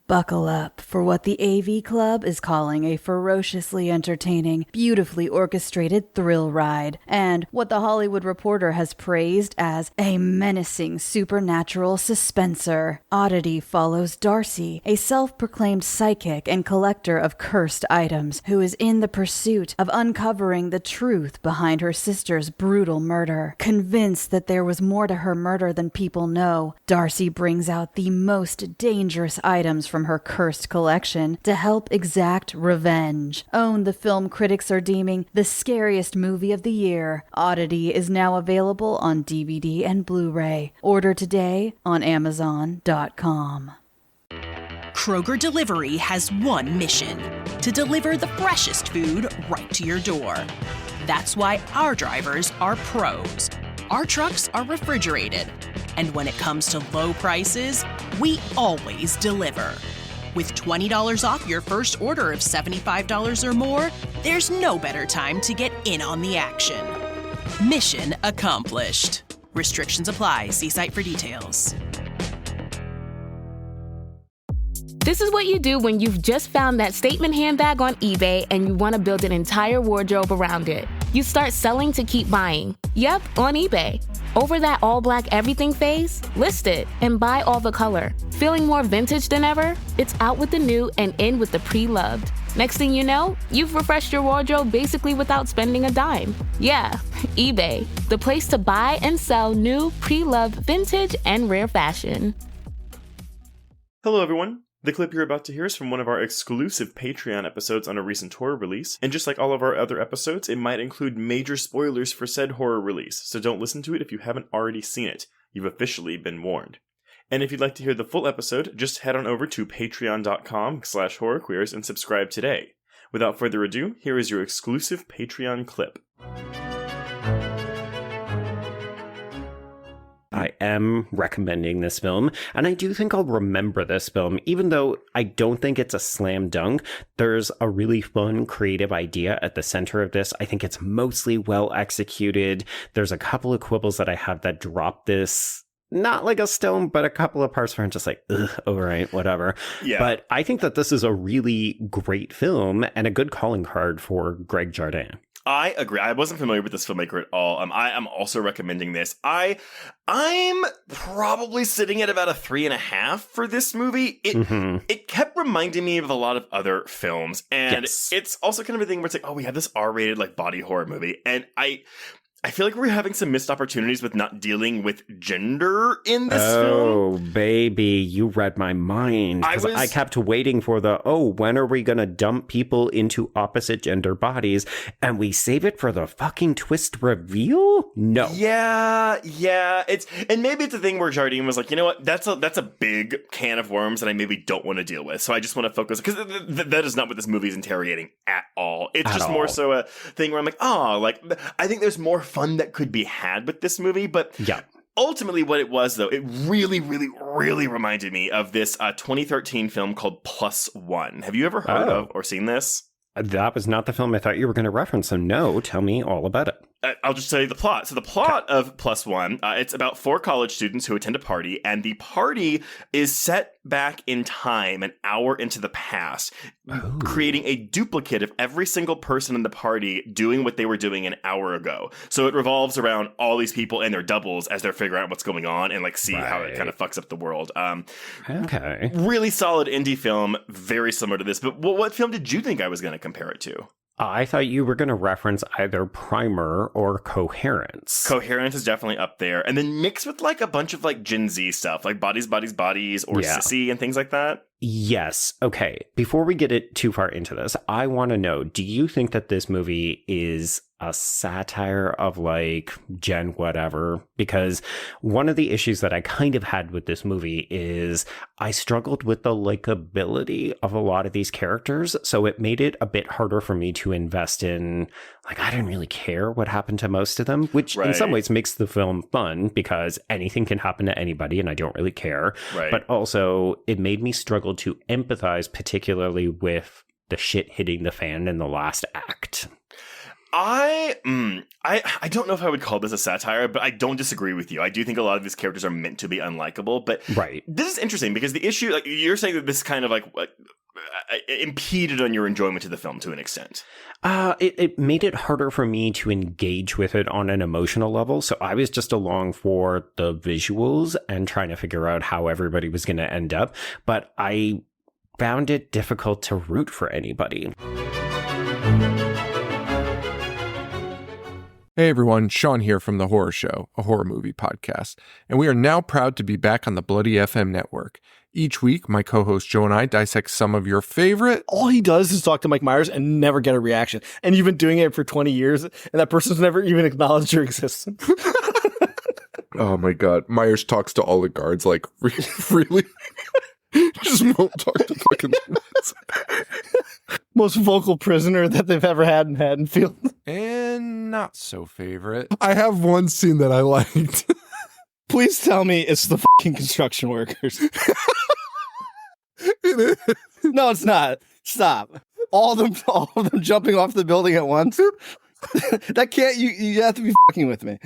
Buckle up for what the AV Club is calling a ferociously entertaining, beautifully orchestrated thrill ride, and what the Hollywood Reporter has praised as a menacing supernatural suspenser. Oddity follows Darcy, a self-proclaimed psychic and collector of cursed items, who is in the pursuit of uncovering the truth behind her sister's brutal murder. Convinced that there was more to her murder than people know, Darcy brings out the most dangerous items from her cursed collection to help exact revenge. Own the film critics are deeming the scariest movie of the year. Oddity is now available on DVD and Blu-ray. Order today on Amazon.com. Kroger Delivery has one mission: to deliver the freshest food right to your door. That's why our drivers are pros. Our trucks are refrigerated. And when it comes to low prices, we always deliver. With $20 off your first order of $75 or more, there's no better time to get in on the action. Mission accomplished. Restrictions apply. See site for details. This is what you do when you've just found that statement handbag on eBay and you want to build an entire wardrobe around it. You start selling to keep buying. Yep, on eBay. Over that all-black everything phase, list it and buy all the color. Feeling more vintage than ever? It's out with the new and in with the pre-loved. Next thing you know, you've refreshed your wardrobe basically without spending a dime. Yeah, eBay, the place to buy and sell new, pre-loved, vintage, and rare fashion. Hello, everyone. The clip you're about to hear is from one of our exclusive Patreon episodes on a recent horror release, and just like all of our other episodes, it might include major spoilers for said horror release, so don't listen to it if you haven't already seen it. You've officially been warned. And if you'd like to hear the full episode, just head on over to patreon.com/horrorqueers and subscribe today. Without further ado, here is your exclusive Patreon clip. I am recommending this film, and I do think I'll remember this film, even though I don't think it's a slam dunk. There's a really fun, creative idea at the center of this. I think it's mostly well executed. There's a couple of quibbles that I have that drop this not like a stone, but a couple of parts where I'm just like, ugh, all right, whatever. Yeah. But I think that this is a really great film and a good calling card for Greg Jardin. I agree. I wasn't familiar with this filmmaker at all. I am also recommending this. I'm probably sitting at about a 3.5 for this movie. It kept reminding me of a lot of other films, and It's also kind of a thing where it's like, oh, we have this R-rated like body horror movie, and I feel like we're having some missed opportunities with not dealing with gender in this film. Oh, baby, you read my mind. I kept waiting for when are we going to dump people into opposite gender bodies? And we save it for the fucking twist reveal? No. Yeah. And maybe it's a thing where Jardine was like, you know what? That's a big can of worms that I maybe don't want to deal with. So I just want to focus, because that is not what this movie is interrogating at all. It's just more so a thing where I'm like, I think there's more fun that could be had with this movie, but yeah. Ultimately what it was, though, it really, really, really reminded me of this 2013 film called Plus One. Have you ever heard of or seen this? That was not the film I thought you were going to reference, so no, tell me all about it. I'll just tell you the plot. So the plot of Plus One, it's about 4 college students who attend a party, and the party is set back in time an hour into the past, creating a duplicate of every single person in the party doing what they were doing an hour ago. So it revolves around all these people and their doubles as they're figuring out what's going on and see how it kind of fucks up the world. Okay. Really solid indie film, very similar to this. But what film did you think I was going to compare it to? I thought you were going to reference either Primer or Coherence. Coherence is definitely up there. And then mixed with a bunch of Gen Z stuff, like Bodies, Bodies, Bodies, or Sissy and things like that. Yes. Okay. Before we get it too far into this, I want to know, do you think that this movie is a satire of Gen whatever? Because one of the issues that I kind of had with this movie is I struggled with the likability of a lot of these characters. So it made it a bit harder for me to invest in, I didn't really care what happened to most of them, which in some ways makes the film fun because anything can happen to anybody and I don't really care. Right. But also it made me struggle to empathize, particularly with the shit hitting the fan in the last act. I don't know if I would call this a satire, but I don't disagree with you. I do think a lot of these characters are meant to be unlikable, but right. This is interesting because the issue, like you're saying that this kind of like impeded on your enjoyment of the film to an extent. It made it harder for me to engage with it on an emotional level. So I was just along for the visuals and trying to figure out how everybody was going to end up. But I found it difficult to root for anybody. Hey everyone, Sean here from The Horror Show, a horror movie podcast, and we are now proud to be back on the Bloody FM network. Each week, my co-host Joe and I dissect some of your favorite... All he does is talk to Mike Myers and never get a reaction. And you've been doing it for 20 years, and that person's never even acknowledged your existence. Oh my god, Myers talks to all the guards, like, really? Just won't talk to fucking... Most vocal prisoner that they've ever had in Haddonfield. And not so favorite. I have one scene that I liked. Please tell me it's the fucking construction workers. It is. No, it's not. Stop. All of them jumping off the building at once. That can't, you have to be fucking with me.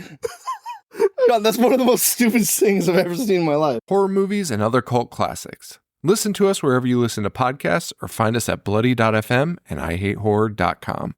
God, that's one of the most stupid things I've ever seen in my life. Horror movies and other cult classics. Listen to us wherever you listen to podcasts or find us at bloody.fm and IHateHorror.com.